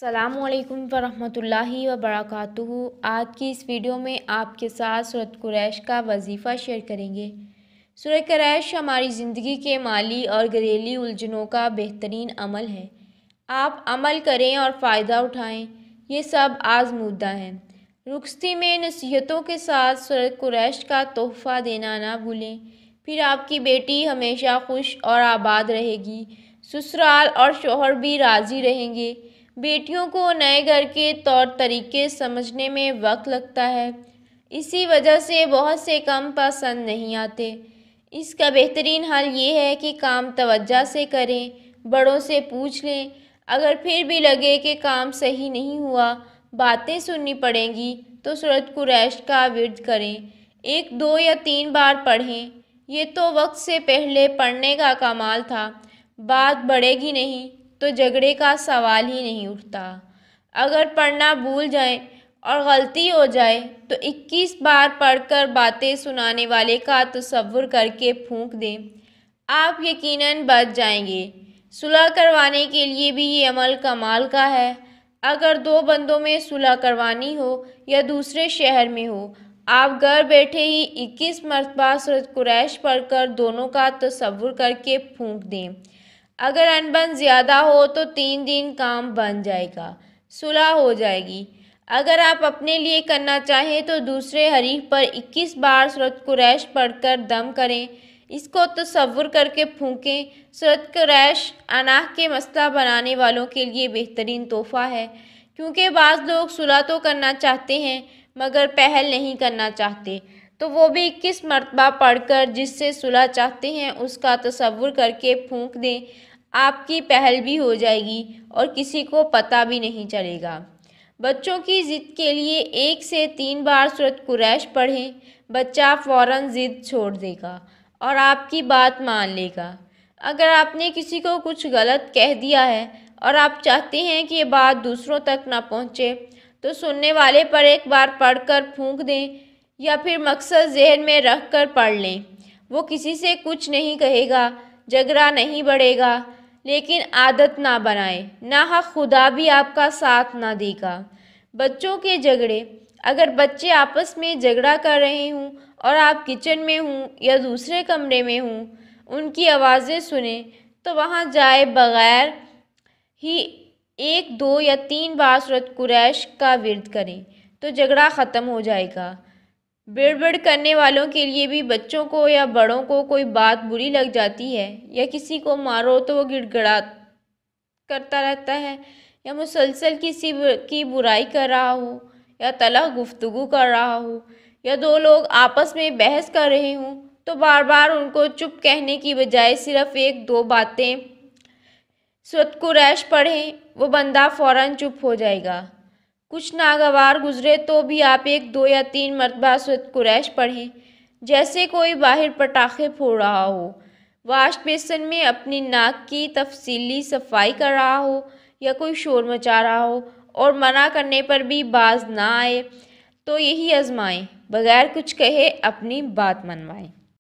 अस्सलामुअलैकुम वरहमतुल्लाहि वबरकातुहू। आज की इस वीडियो में आपके साथ सूरत कुरैश का वजीफ़ा शेयर करेंगे। सूरत कुरैश हमारी ज़िंदगी के माली और घरेलू उलझनों का बेहतरीन अमल है। आप अमल करें और फ़ायदा उठाएं, ये सब आज़मूदा हैं। रुखसती में नसीहतों के साथ सूरत कुरैश का तोहफ़ा देना ना भूलें, फिर आपकी बेटी हमेशा खुश और आबाद रहेगी। ससुराल और शौहर भी राज़ी रहेंगे। बेटियों को नए घर के तौर तरीके समझने में वक्त लगता है, इसी वजह से बहुत से काम पसंद नहीं आते। इसका बेहतरीन हल ये है कि काम तवज्जो से करें, बड़ों से पूछ लें। अगर फिर भी लगे कि काम सही नहीं हुआ, बातें सुननी पड़ेंगी, तो सूरत कुरैश का विर्द करें। 1, 2 या 3 बार पढ़ें। ये तो वक्त से पहले पढ़ने का कमाल था। बात बढ़ेगी नहीं तो झगड़े का सवाल ही नहीं उठता। अगर पढ़ना भूल जाएं और गलती हो जाए तो 21 बार पढ़कर बातें सुनाने वाले का तसव्वुर करके फूंक दें, आप यकीनन बच जाएंगे। सुलह करवाने के लिए भी ये अमल कमाल का है। अगर 2 बंदों में सुलह करवानी हो या दूसरे शहर में हो, आप घर बैठे ही 21 मरतबा सूरत कुरैश पढ़कर दोनों का तसव्वुर करके फूंक दें। अगर अनबन ज़्यादा हो तो 3 दिन काम बन जाएगा, सुलह हो जाएगी। अगर आप अपने लिए करना चाहें तो दूसरे हरीफ पर 21 बार सूरत कुरैश पढ़कर दम करें, इसको तसव्वुर करके फूंकें। सूरत कुरैश अनाह के मसला बनाने वालों के लिए बेहतरीन तोहफ़ा है, क्योंकि बाज़ लोग सुलह तो करना चाहते हैं मगर पहल नहीं करना चाहते, तो वो भी 21 मरतबा पढ़कर जिससे सुलह चाहते हैं उसका तसव्वुर करके फूंक दें। आपकी पहल भी हो जाएगी और किसी को पता भी नहीं चलेगा। बच्चों की ज़िद के लिए 1 से 3 बार सूरत कुरैश पढ़ें। बच्चा फ़ौरन ज़िद छोड़ देगा और आपकी बात मान लेगा। अगर आपने किसी को कुछ गलत कह दिया है और आप चाहते हैं कि ये बात दूसरों तक ना पहुँचे, तो सुनने वाले पर 1 बार पढ़कर फूंक दें या फिर मकसद ज़हन में रख कर पढ़ लें। वो किसी से कुछ नहीं कहेगा, झगड़ा नहीं बढ़ेगा, लेकिन आदत ना बनाए, ना खुदा भी आपका साथ ना देगा। बच्चों के झगड़े, अगर बच्चे आपस में झगड़ा कर रहे हों और आप किचन में हों या दूसरे कमरे में हों, उनकी आवाज़ें सुने तो वहाँ जाए बगैर ही 1, 2 या 3 बार सूरत कुरैश का विर्द करें तो झगड़ा ख़त्म हो जाएगा। बिड़बिड़ करने वालों के लिए भी, बच्चों को या बड़ों को कोई बात बुरी लग जाती है या किसी को मारो तो वो गिड़गिड़ा करता रहता है या मुसलसल किसी की बुराई कर रहा हो या तलख गुफ्तगू कर रहा हो या 2 लोग आपस में बहस कर रहे हों, तो बार बार उनको चुप कहने की बजाय सिर्फ 1, 2 बातें सूरत कुरैश पढ़ें, वो बंदा फ़ौरन चुप हो जाएगा। कुछ नागवार गुजरे तो भी आप 1, 2 या 3 मरतबा सूरत कुरैश पढ़ें। जैसे कोई बाहर पटाखे फोड़ रहा हो, वाश बेसन में अपनी नाक की तफसीली सफाई कर रहा हो या कोई शोर मचा रहा हो और मना करने पर भी बाज ना आए, तो यही आजमाएं, बगैर कुछ कहे अपनी बात मनवाएं।